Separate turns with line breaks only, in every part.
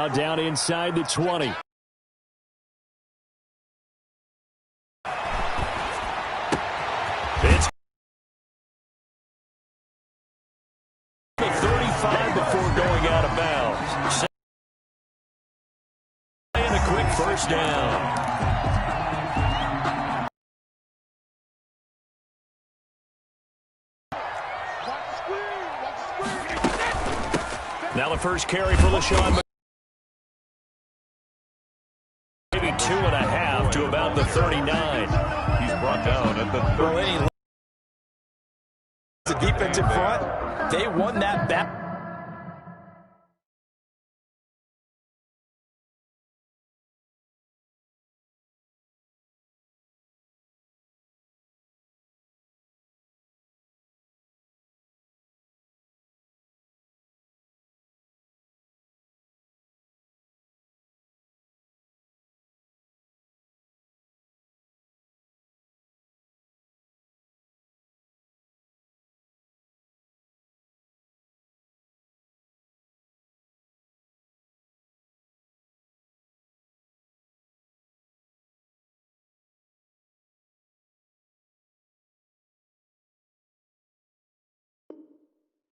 now down inside the 20. It's 35 before going out of bounds. And a quick first down. Now the first carry for LaShawn. Maybe 2.5 to about the 39.
He's brought down at the 30.
The defensive front, they won that back.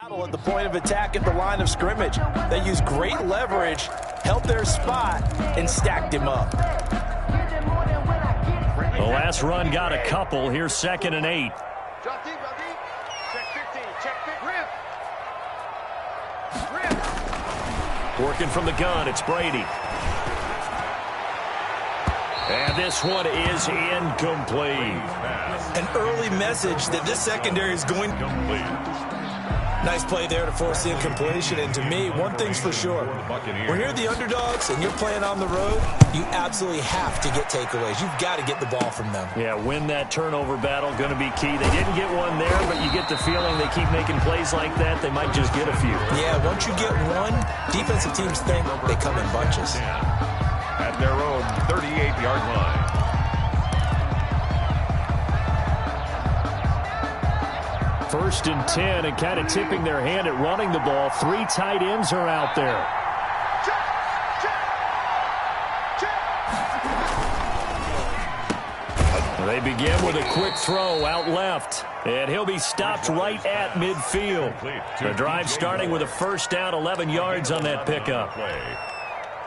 At the point of attack at the line of scrimmage. They used great leverage, held their spot, and stacked him up.
The last run got a couple. Here's 2nd and 8.
Check 15, check 15.
Working from the gun, it's Brady. And this one is incomplete.
An early message that this secondary is going complete. Nice play there to force the incompletion. And to me, one thing's for sure. When you're the underdogs and you're playing on the road, you absolutely have to get takeaways. You've got to get the ball from them.
Yeah, win that turnover battle, going to be key. They didn't get one there, but you get the feeling they keep making plays like that, they might just get a few.
Yeah, once you get one, defensive teams think they come in bunches.
At their own 38-yard line.
First and 10, and kind of tipping their hand at running the ball. 3 tight ends are out there. They begin with a quick throw out left, and he'll be stopped right at midfield. The drive starting with a first down, 11 yards on that pickup.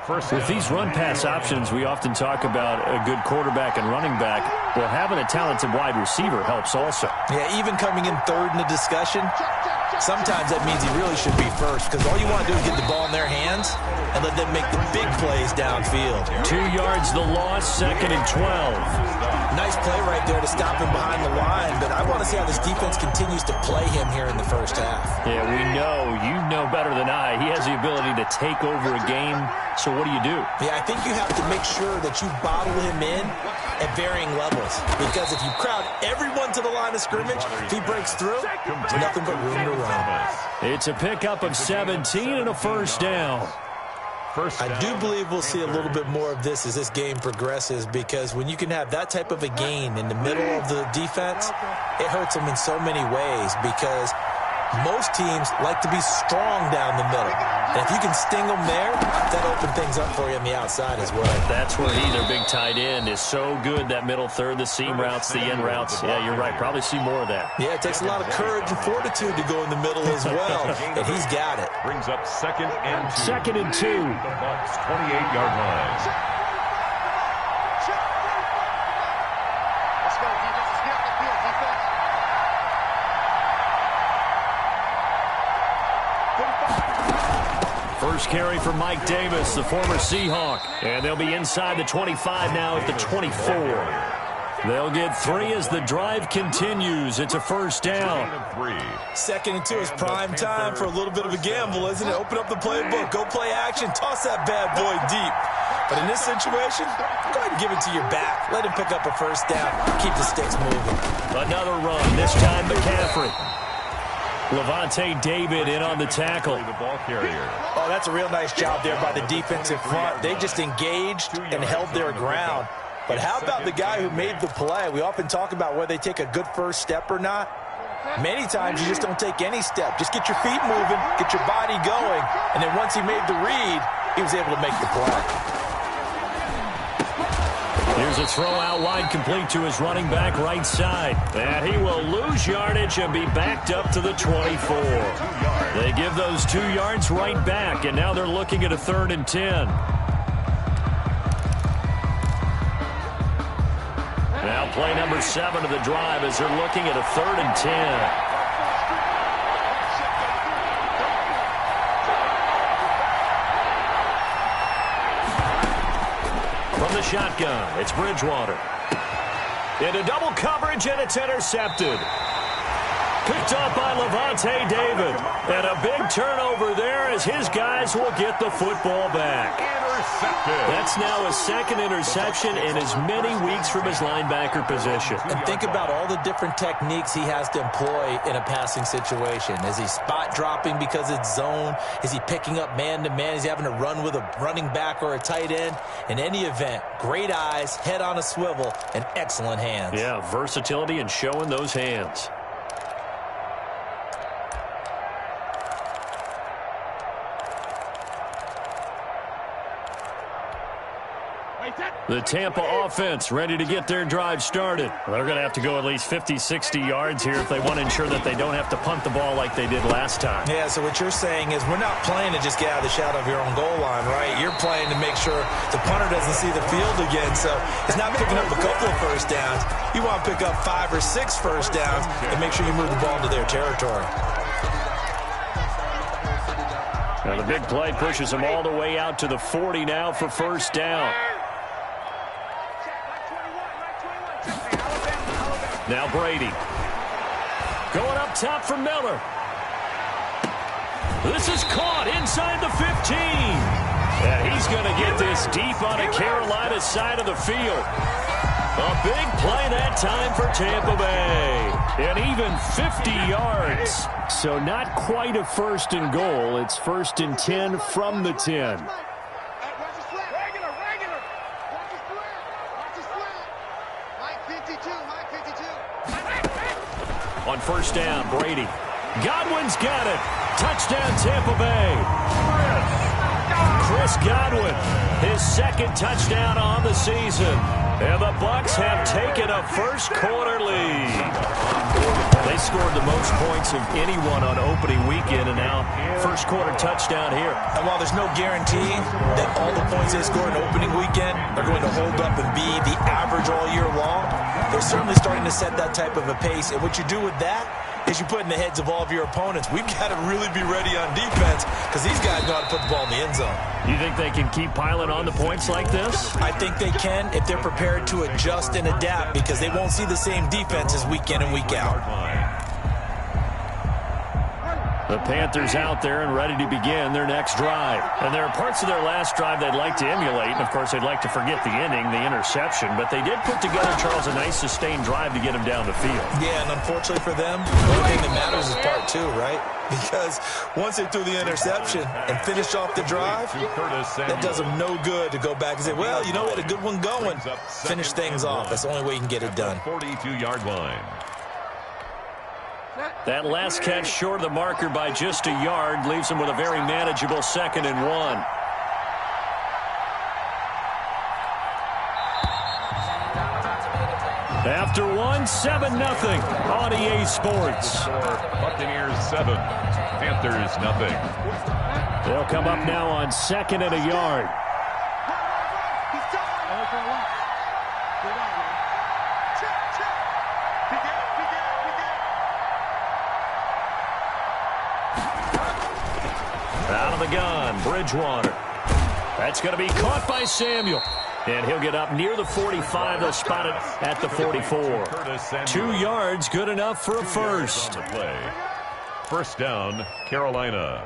With these run-pass options, we often talk about a good quarterback and running back. Well, having a talented wide receiver helps also.
Yeah, even coming in third in the discussion, sometimes that means he really should be first, because all you want to do is get the ball in their hands and let them make the big plays downfield.
2 yards the loss, 2nd and 12.
Nice play right there to stop him behind the line, but I want to see how this defense continues to play him here in the first half.
Yeah, we know. You know better than I. He has the ability to take over a game, so what do you do?
Yeah, I think you have to make sure that you bottle him in at varying levels, because if you crowd everyone to the line of scrimmage, if he breaks through, there's nothing but room to run.
It's a pickup of 17 and a first down.
I do believe we'll see a little bit more of this as this game progresses, because when you can have that type of a gain in the middle of the defense, it hurts them in so many ways, because most teams like to be strong down the middle. And if you can sting them there, that opens things up for you on the outside as well.
That's where their big tight end, is so good, that middle third, the seam routes, the end routes. Yeah, you're right. Probably see more of that.
Yeah, it takes a lot of courage and fortitude to go in the middle as well, and he's got it.
Brings up 2nd and 2.
2nd and 2.
The Bucs 28-yard line.
First carry for Mike Davis, the former Seahawk. And they'll be inside the 25 now at the 24. They'll get 3 as the drive continues. It's a first down.
2nd and 2 is prime time for a little bit of a gamble, isn't it? Open up the playbook, go play action, toss that bad boy deep. But in this situation, go ahead and give it to your back. Let him pick up a first down. Keep the sticks moving.
Another run, this time McCaffrey. Levante David in on the tackle.
Oh, that's a real nice job there by the defensive front. They just engaged and held their ground. But how about the guy who made the play? We often talk about whether they take a good first step or not. Many times you just don't take any step. Just get your feet moving, get your body going, and then once he made the read, he was able to make the play.
Here's a throw out wide, complete to his running back right side. And he will lose yardage and be backed up to the 24. They give those 2 yards right back, and now they're looking at a 3rd and 10. Now play number 7 of the drive as they're looking at a 3rd and 10. From the shotgun, it's Bridgewater. Into double coverage, and it's intercepted. Picked up by Levante David. And a big turnover there as his guys will get the football back. Intercepted. That's now a 2nd interception in as many weeks from his linebacker position.
And think about all the different techniques he has to employ in a passing situation. Is he spot dropping because it's zone? Is he picking up man-to-man? Is he having to run with a running back or a tight end? In any event, great eyes, head on a swivel, and excellent hands.
Yeah, versatility and showing those hands. The Tampa offense ready to get their drive started. They're going to have to go at least 50, 60 yards here if they want to ensure that they don't have to punt the ball like they did last time.
Yeah, so what you're saying is we're not playing to just get out of the shadow of your own goal line, right? You're playing to make sure the punter doesn't see the field again. So it's not picking up a couple of first downs. You want to pick up 5 or 6 first downs and make sure you move the ball into their territory.
Now the big play pushes them all the way out to the 40 now for first down. Now Brady. Going up top for Miller. This is caught inside the 15. And he's going to get this deep on the Carolina side of the field. A big play that time for Tampa Bay. And even 50 yards. So not quite a 1st and goal. It's 1st and 10 from the 10. On first down, Brady. Godwin's got it. Touchdown, Tampa Bay. Chris Godwin, his 2nd touchdown on the season. And the Bucs have taken a first-quarter lead. They scored the most points of anyone on opening weekend, and now first-quarter touchdown here.
And while there's no guarantee that all the points they score in opening weekend are going to hold up and be the average all year long, they're certainly starting to set that type of a pace. And what you do with that is you put in the heads of all of your opponents, we've got to really be ready on defense because these guys know how to put the ball in the end zone.
You think they can keep piling on the points like this?
I think they can if they're prepared to adjust and adapt because they won't see the same defenses week in and week out.
The Panthers out there and ready to begin their next drive. And there are parts of their last drive they'd like to emulate. And, of course, they'd like to forget the inning, the interception. But they did put together, Charles, a nice sustained drive to get them down the field.
Yeah, and unfortunately for them, the only thing that matters is part 2, right? Because once they threw the interception and finished off the drive, that does them no good to go back and say, well, you know what, a good one going. Finish things off. That's the only way you can get it done.
42-yard line.
That last catch short of the marker by just a yard leaves them with a very manageable 2nd and 1. After 1, 7-0 on EA Sports.
Buccaneers 7, Panthers nothing.
They'll come up now on 2nd and a yard. Out of the gun, Bridgewater. That's going to be caught by Samuel. And he'll get up near the 45. They'll spot it at the 44. 2 yards, good enough for a first.
First down, Carolina.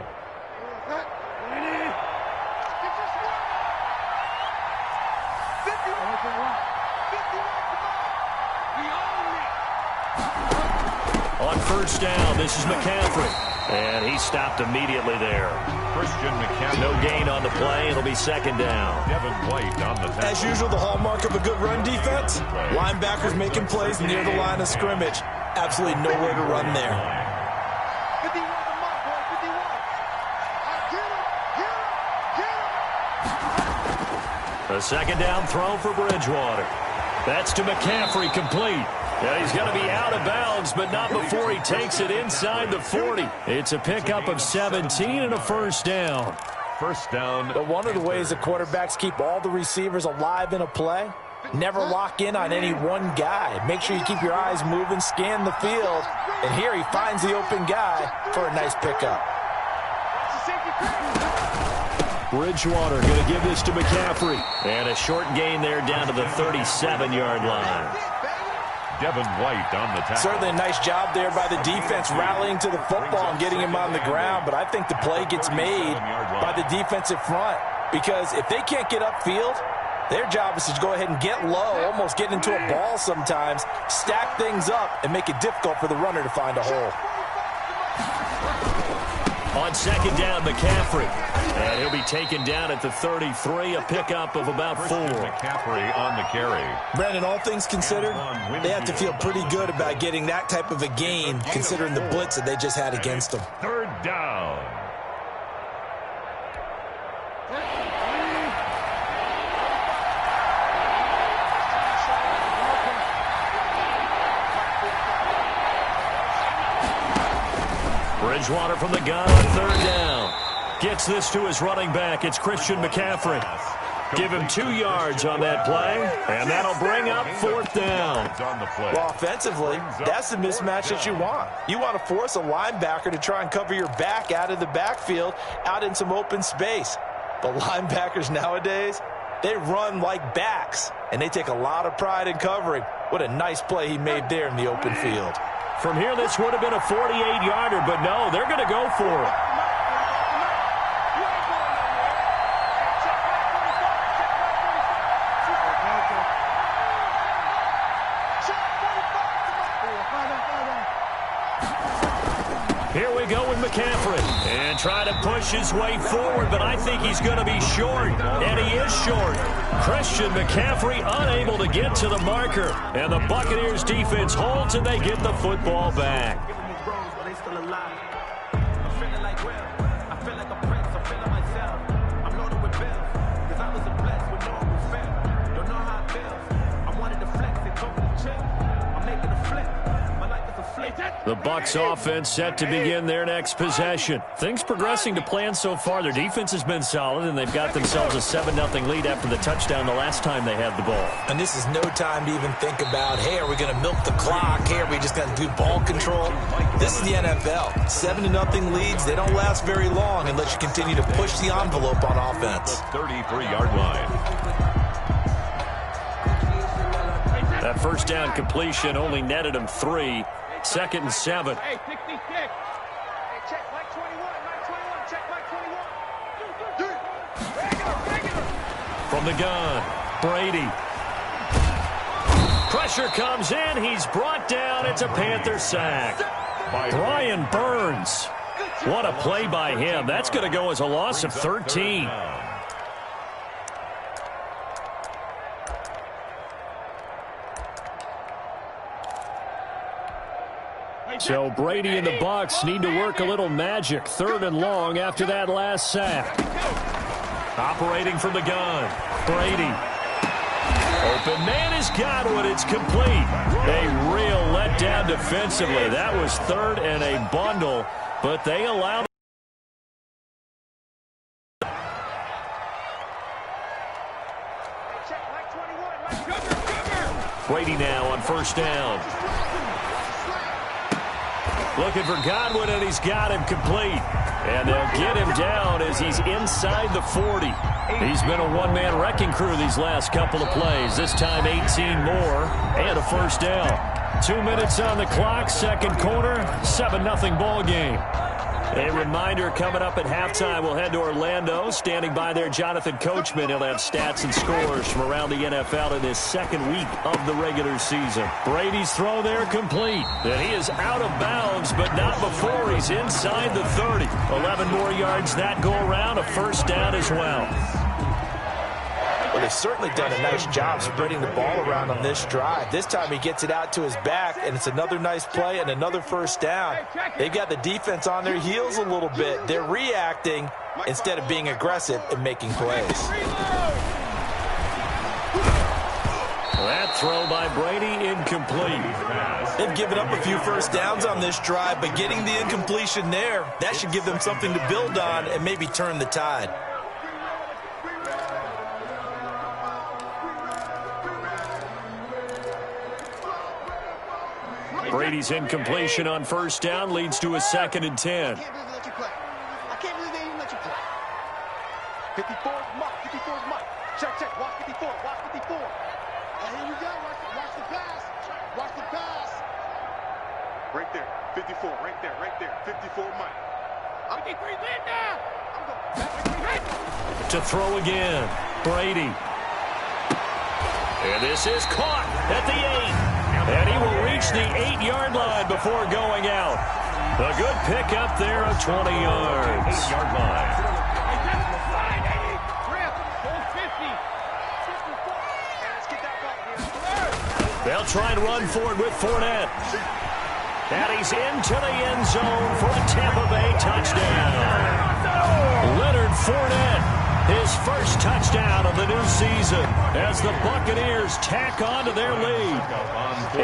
On first down, this is McCaffrey. And he stopped immediately there.
Christian McCaffrey.
No gain on the play. It'll be 2nd down.
Devin White on the tackle.
As usual, the hallmark of a good run defense, linebackers making plays near the line of scrimmage. Absolutely nowhere to run there.
A second down throw for Bridgewater. That's to McCaffrey, complete. Yeah, he's going to be out of bounds, but not before he takes it inside the 40. It's a pickup of 17 and a first down.
First down.
But one of the ways that quarterbacks keep all the receivers alive in a play, never lock in on any one guy. Make sure you keep your eyes moving, scan the field, and here he finds the open guy for a nice pickup.
Bridgewater going to give this to McCaffrey. And a short gain there down to the 37-yard line.
Devin White on the tackle.
Certainly a nice job there by the defense rallying to the football and getting him on the ground, but I think the play gets made by the defensive front because if they can't get upfield, their job is to go ahead and get low, almost get into a ball sometimes, stack things up, and make it difficult for the runner to find a hole.
On second down, McCaffrey. And he'll be taken down at the 33, a pickup of about 4.
McCaffrey on the carry.
Brandon, all things considered, they have to feel pretty good about getting that type of a gain considering the blitz that they just had against them.
Third down.
Bridgewater from the gun on third down. Gets this to his running back. It's Christian McCaffrey. Give him 2 yards on that play, and that'll bring up fourth down.
Well, offensively, that's the mismatch that you want. You want to force a linebacker to try and cover your back out of the backfield, out in some open space. But linebackers nowadays, they run like backs, and they take a lot of pride in covering. What a nice play he made there in the open field.
From here, this would have been a 48-yarder, but no, they're going to go for it. Here we go with McCaffrey. And trying to push his way forward, but I think he's going to be short. And he is short. Christian McCaffrey unable to get to the marker. And the Buccaneers defense holds and they get the football back. The Bucs offense set to begin their next possession. Things progressing to plan so far. Their defense has been solid, and they've got themselves a 7-0 lead after the touchdown the last time they had the ball.
And this is no time to even think about, hey, are we going to milk the clock? Hey, are we just going to do ball control? This is the NFL. 7-0 leads, they don't last very long unless you continue to push the envelope on offense.
33-yard line.
That first down completion only netted him 3. Second and 7.
Hey, 60, hey, check Mike 21, Mike 21, check Mike 21. Regular.
From the gun, Brady. Pressure comes in. He's brought down. It's a Panther sack. Brian Burns. What a play by him. That's going to go as a loss of 13. So Brady and the Bucs need to work a little magic. 3rd and long after that last sack. Operating from the gun, Brady. Open man is Godwin. It's complete. A real letdown defensively. That was 3rd and a bundle, but they allowed. Brady now on first down. Looking for Godwin, and he's got him complete. And they'll get him down as he's inside the 40. He's been a one-man wrecking crew these last couple of plays. This time 18 more and a first down. 2 minutes on the clock, second quarter, 7-0 ball game. A reminder coming up at halftime, we'll head to Orlando. Standing by there, Jonathan Coachman. He'll have stats and scores from around the NFL in his second week of the regular season. Brady's throw there complete. And he is out of bounds, but not before he's inside the 30. 11 more yards that go around, a first down as well.
Well, they've certainly done a nice job spreading the ball around on this drive. This time he gets it out to his back, and it's another nice play and another first down. They've got the defense on their heels a little bit. They're reacting instead of being aggressive and making plays.
That throw by Brady incomplete.
They've given up a few first downs on this drive, but getting the incompletion there, that should give them something to build on and maybe turn the tide.
Brady's incompletion on first down leads to a 2nd and 10.
I can't believe they even let you play. 54 is Mike. 54 is Mike. Check. Watch 54. Watch 54. And here we go. Watch the pass. Watch the pass. Right there. 54. Right there. 54 Mike. I'm 53 lead now.
To throw again, Brady. And this is caught at the 8. And he will reach the 8-yard line before going out. A good pickup there of 20 yards.
8-yard line.
They'll try and run for it with Fournette. And he's into the end zone for a Tampa Bay touchdown. Leonard Fournette, his first touchdown of the new season as the Buccaneers tack on to their lead.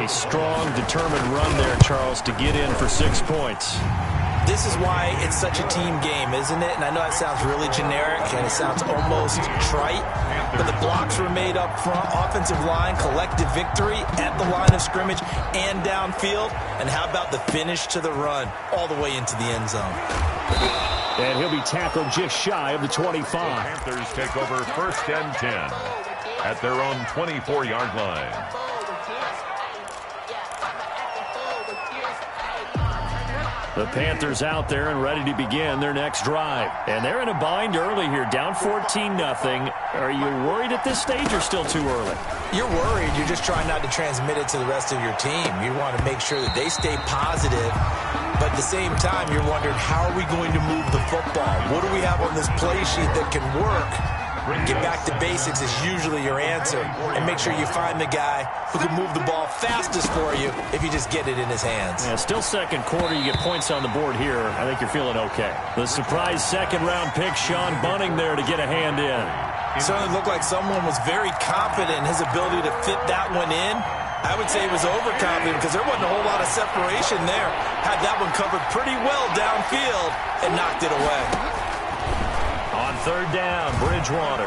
A strong, determined run there, Charles, to get in for 6 points.
This is why it's such a team game, isn't it? And I know that sounds really generic and it sounds almost trite, but the blocks were made up front, offensive line, collective victory at the line of scrimmage and downfield. And how about the finish to the run all the way into the end zone?
And he'll be tackled just shy of the 25.
The Panthers take over 1st and 10 at their own 24-yard line.
The Panthers out there and ready to begin their next drive. And they're in a bind early here, down 14-0. Are you worried at this stage or still too early?
You're worried. You're just trying not to transmit it to the rest of your team. You want to make sure that they stay positive. But at the same time, you're wondering, how are we going to move the football? What do we have on this play sheet that can work? Get back to basics is usually your answer. And make sure you find the guy who can move the ball fastest for you if you just get it in his hands.
Yeah, still second quarter. You get points on the board here. I think you're feeling okay. The surprise second-round pick, Sean Bunting, there to get a hand in.
It certainly looked like someone was very confident in his ability to fit that one in. I would say he was overconfident because there wasn't a whole lot of separation there. Had that one covered pretty well downfield and knocked it away.
On 3rd down, Bridgewater.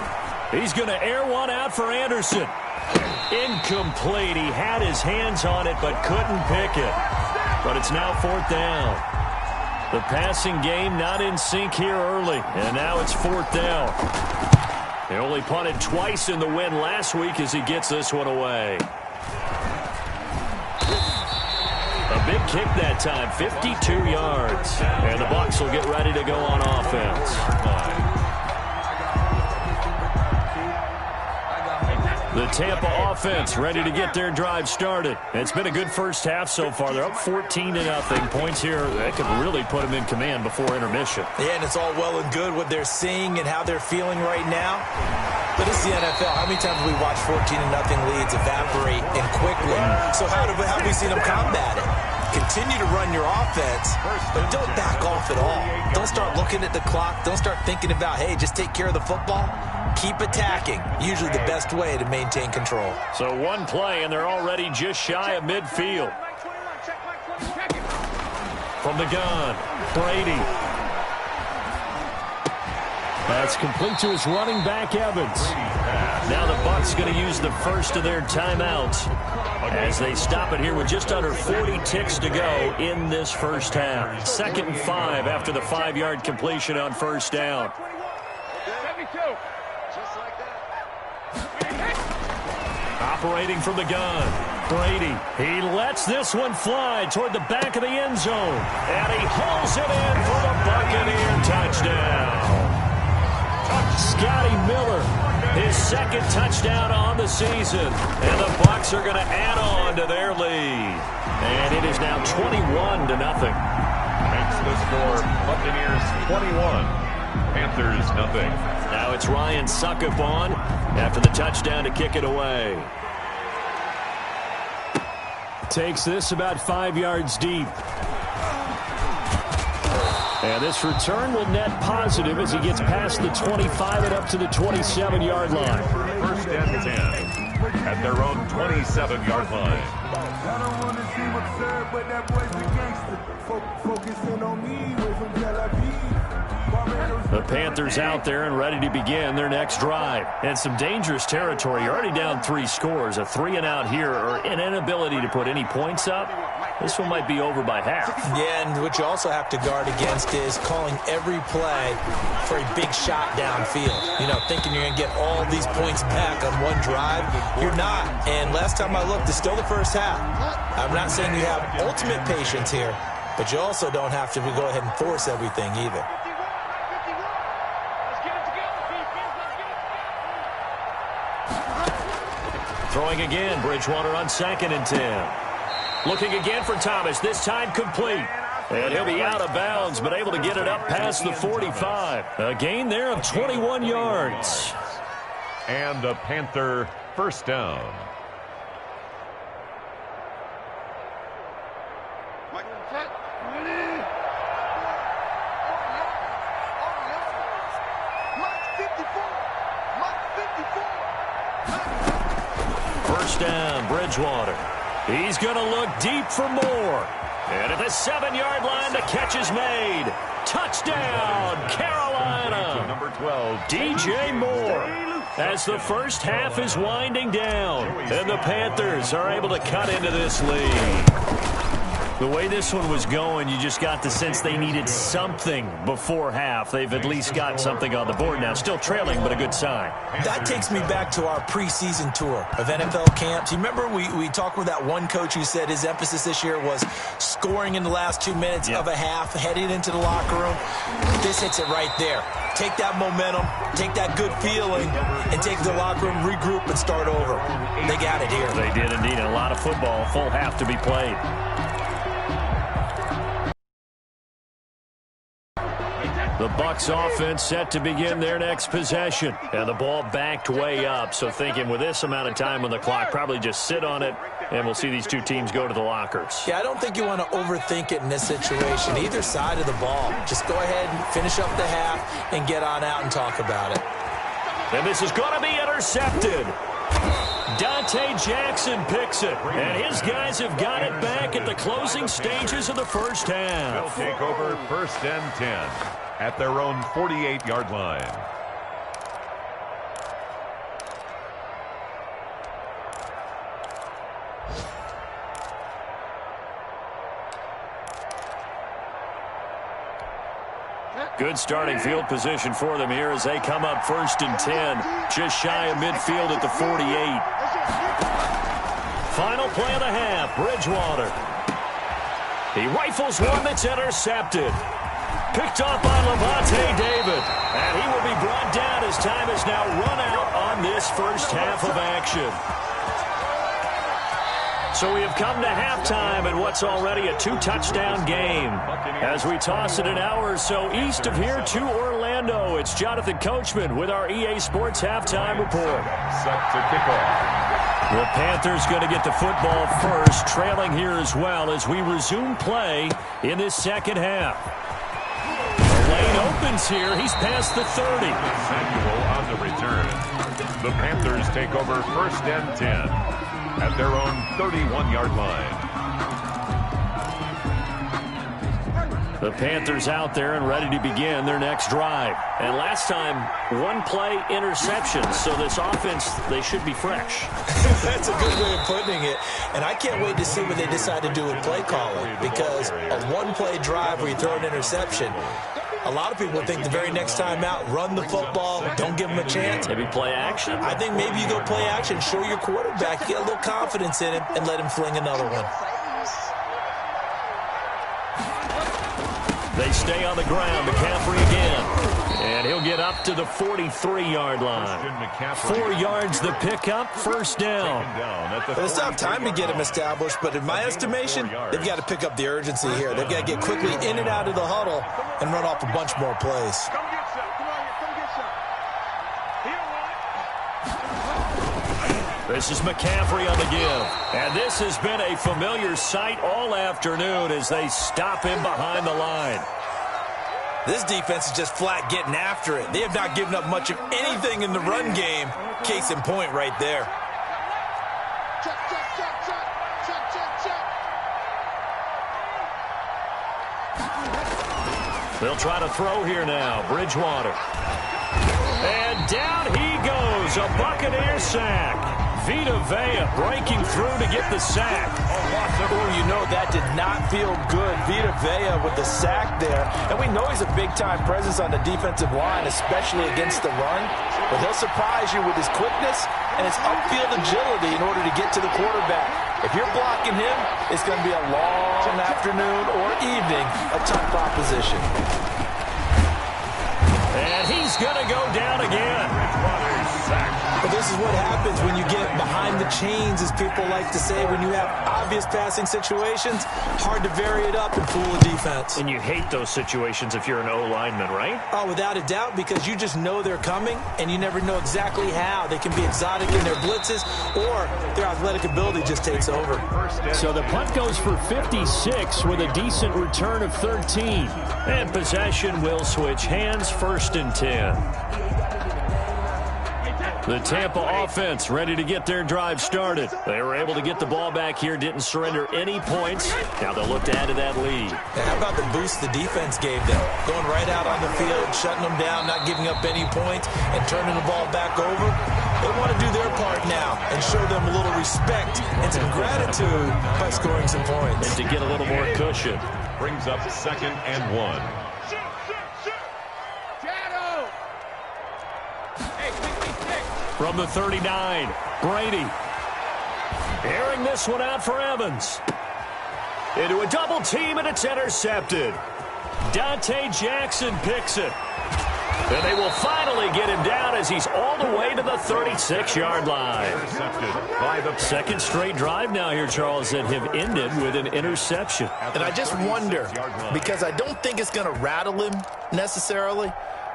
He's going to air one out for Anderson. Incomplete. He had his hands on it but couldn't pick it. But it's now 4th down. The passing game not in sync here early. And now it's 4th down. They only punted twice in the win last week as he gets this one away. A big kick that time, 52 yards. And the Bucs will get ready to go on offense. The Tampa offense ready to get their drive started. It's been a good first half so far. They're up 14-0. Points here that could really put them in command before intermission.
Yeah, and it's all well and good what they're seeing and how they're feeling right now. But it's the NFL. How many times have we watched 14-0 leads evaporate and quickly? So how have we seen them combat it? Continue to run your offense, but don't back off at all. Don't start looking at the clock. Don't start thinking about, hey, just take care of the football. Keep attacking. Usually the best way to maintain control.
So one play, and they're already just shy of midfield. From the gun, Brady. That's complete to his running back, Evans. Now the Bucs going to use the first of their timeouts as they stop it here with just under 40 ticks to go in this first half. 2nd and 5 after the 5-yard completion on first down. Operating from the gun, Brady. He lets this one fly toward the back of the end zone. And he hauls it in for the Buccaneer touchdown. Scotty Miller, his 2nd touchdown on the season. And the Bucs are going to add on to their lead. And it is now 21-0.
Makes the score Buccaneers 21, Panthers nothing.
Now it's Ryan Suckup on after the touchdown to kick it away. Takes this about 5 yards deep. And this return will net positive as he gets past the 25 and up to the 27-yard line.
1st and 10. at their own 27-yard line.
I don't want to seem absurd, but that boy's a gangster. Focusing on me, way from Tel Aviv.
The Panthers out there and ready to begin their next drive. And some dangerous territory. You're already down 3 scores. A 3-and-out here, or an inability to put any points up. This one might be over by half.
Yeah, and what you also have to guard against is calling every play for a big shot downfield. You know, thinking you're going to get all these points back on one drive. You're not. And last time I looked, it's still the first half. I'm not saying you have ultimate patience here, but you also don't have to go ahead and force everything either.
Throwing again, Bridgewater on 2nd and 10. Looking again for Thomas, this time complete. And he'll be out of bounds, but able to get it up past the 45. A gain there of 21 yards.
And a Panther first down.
First down, Bridgewater. He's going to look deep for more. And at the 7-yard line, the catch is made. Touchdown, Carolina.
Number 12,
DJ Moore. As the first half is winding down, and the Panthers are able to cut into this lead. The way this one was going, you just got the sense they needed something before half. They've at least got something on the board now. Still trailing, but a good sign.
That takes me back to our preseason tour of NFL camps. You remember we talked with that one coach who said his emphasis this year was scoring in the last 2 minutes of a half, heading into the locker room. This hits it right there. Take that momentum, take that good feeling, and take the locker room, regroup, and start over. They got it here.
They did indeed. A lot of football, full half to be played. The Bucs offense set to begin their next possession. And the ball backed way up. So thinking with this amount of time on the clock, probably just sit on it, and we'll see these two teams go to the lockers.
Yeah, I don't think you want to overthink it in this situation. Either side of the ball. Just go ahead and finish up the half and get on out and talk about it.
And this is going to be intercepted. Dante Jackson picks it, and his guys have got it back at the closing stages of the first half.
They'll take over 1st and 10 at their own 48-yard line.
Good starting field position for them here as they come up 1st and 10, just shy of midfield at the 48. Final play of the half, Bridgewater. He rifles one that's intercepted. Picked off by Levante David. And he will be brought down as time has now run out on this first half of action. So we have come to halftime in what's already a 2-touchdown game. As we toss it an hour or so east of here to Orlando, it's Jonathan Coachman with our EA Sports Halftime Report.
Set to kick off.
The Panthers going to get the football first, trailing here as well as we resume play in this second half. The lane opens here. He's past the 30.
Samuel on the return. The Panthers take over 1st and 10 at their own 31-yard line.
The Panthers out there and ready to begin their next drive. And last time, 1-play interception. So this offense, they should be fresh.
That's a good way of putting it. And I can't wait to see what they decide to do with play calling. Because a 1-play drive where you throw an interception, a lot of people think the very next time out, run the football, don't give them a chance.
Maybe play action?
I think maybe you go play action, show your quarterback, get a little confidence in him, and let him fling another one.
They stay on the ground. McCaffrey again. And he'll get up to the 43-yard line. 4 yards the pickup, first down.
But they still have time to get him established, but in my estimation, they've got to pick up the urgency here. They've got to get quickly in and out of the huddle and run off a bunch more plays.
This is McCaffrey on the give. And this has been a familiar sight all afternoon as they stop him behind the line.
This defense is just flat getting after it. They have not given up much of anything in the run game. Case in point right there.
They'll try to throw here now. Bridgewater. And down he goes. A Buccaneer sack. Vita Vea breaking through to get the sack.
Oh, you know that did not feel good. Vita Vea with the sack there. And we know he's a big-time presence on the defensive line, especially against the run. But he'll surprise you with his quickness and his upfield agility in order to get to the quarterback. If you're blocking him, it's going to be a long afternoon or evening, a tough proposition.
And he's going to go down again.
But this is what happens when you get behind the chains, as people like to say. When you have obvious passing situations, hard to vary it up and fool a defense.
And you hate those situations if you're an O-lineman, right?
Oh, without a doubt, because you just know they're coming, and you never know exactly how. They can be exotic in their blitzes, or their athletic ability just takes over.
So the punt goes for 56 with a decent return of 13. And possession will switch hands, 1st and 10. The Tampa offense ready to get their drive started. They were able to get the ball back here, didn't surrender any points. Now they'll look to add to that lead.
Now, how about the boost the defense gave them? Going right out on the field, shutting them down, not giving up any points, and turning the ball back over. They want to do their part now and show them a little respect and some gratitude by scoring some points.
And to get a little more cushion.
Brings up 2nd and 1.
From the 39, Brady. Airing this one out for Evans. Into a double team, and it's intercepted. Dante Jackson picks it. And they will finally get him down as he's all the way to the 36-yard line.
Intercepted by the
second straight drive now here, Charles, that have ended with an interception.
And I just wonder, because I don't think it's going to rattle him necessarily,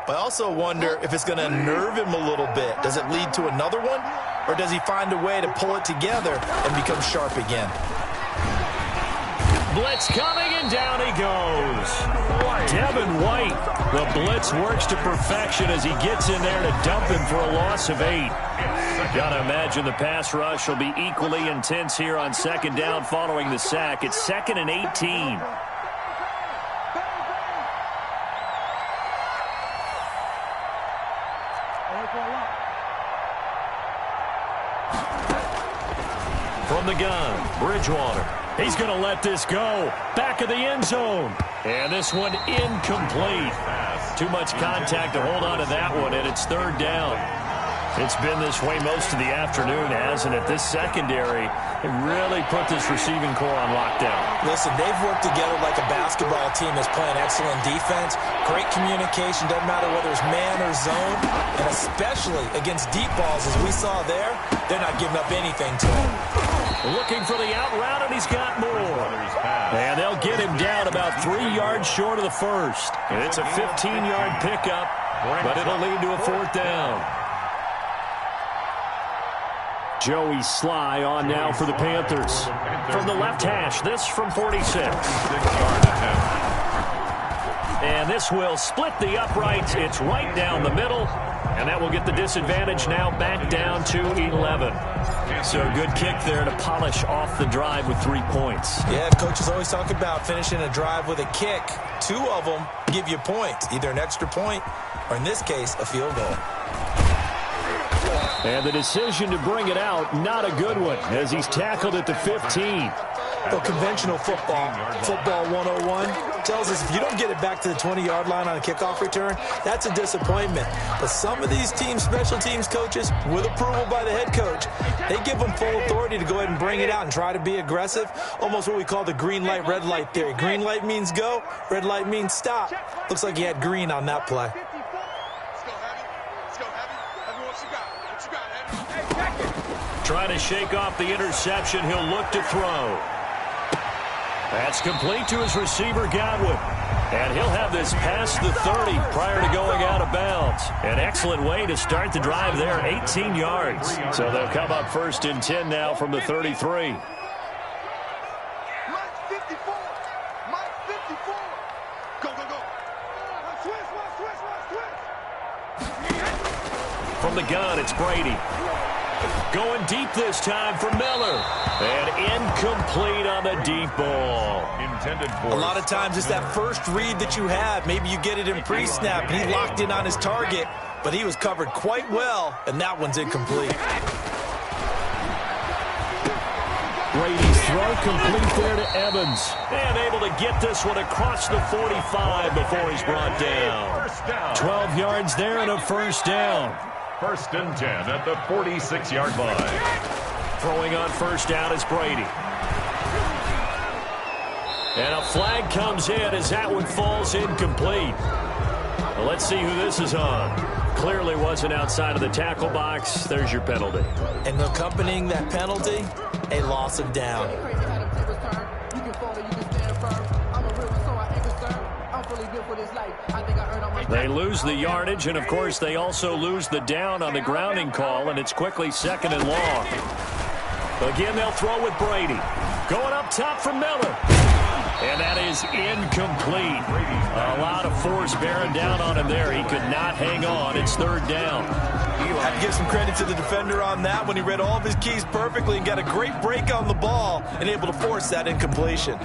but I also wonder if it's going to unnerve him a little bit. Does it lead to another one? Or does he find a way to pull it together and become sharp again?
Blitz coming, and down he goes. Devin White. The blitz works to perfection as he gets in there to dump him for a loss of 8. Gotta imagine the pass rush will be equally intense here on 2nd down following the sack. It's 2nd and 18. From the gun, Bridgewater. He's going to let this go. Back of the end zone. And this one incomplete. Too much contact to hold on to that one, and it's 3rd down. It's been this way most of the afternoon, hasn't it? This secondary really put this receiving core on lockdown.
Listen, they've worked together like a basketball team that's playing excellent defense. Great communication, doesn't matter whether it's man or zone. And especially against deep balls, as we saw there, they're not giving up anything to him.
Looking for the out route, and he's got more. And they'll get him down about 3 yards short of the 1st. And it's a 15-yard pickup, but it'll lead to a 4th down. Joey Sly on now for the Panthers. From the left hash, this from 46. And this will split the uprights. It's right down the middle. And that will get the disadvantage now back down to 11. So a good kick there to polish off the drive with 3 points.
Yeah, coaches always talk about finishing a drive with a kick. 2 of them give you points, either an extra point or, in this case, a field goal.
And the decision to bring it out, not a good one, as he's tackled at the 15.
Well, conventional football 101, tells us if you don't get it back to the 20-yard line on a kickoff return, that's a disappointment. But some of these teams, special teams coaches, with approval by the head coach, they give them full authority to go ahead and bring it out and try to be aggressive, almost what we call the green light, red light theory. Green light means go, red light means stop. Looks like he had green on that play.
Trying to shake off the interception. He'll look to throw. That's complete to his receiver, Godwin. And he'll have this past the 30 prior to going out of bounds. An excellent way to start the drive there, 18 yards. So they'll come up 1st and 10 now from the 33. From the gun, it's Brady. Going deep this time for Miller. And incomplete on the deep ball.
Intended for
a lot of times it's that first read that you have. Maybe you get it in pre-snap. He locked in on his target, but he was covered quite well, and that one's incomplete.
Brady's throw complete there to Evans. And able to get this one across the 45 before he's brought down. 12 yards there and a first down.
1st and 10 at the 46-yard line.
Throwing on first down is Brady. And a flag comes in as that one falls incomplete. Well, let's see who this is on. Clearly wasn't outside of the tackle box. There's your penalty.
And accompanying that penalty, a loss of down.
They lose the yardage, and, of course, they also lose the down on the grounding call, and it's quickly 2nd and long. Again, they'll throw with Brady. Going up top for Miller. And that is incomplete. A lot of force bearing down on him there. He could not hang on. It's 3rd down.
I have to give some credit to the defender on that when he read all of his keys perfectly and got a great break on the ball and able to force that incompletion.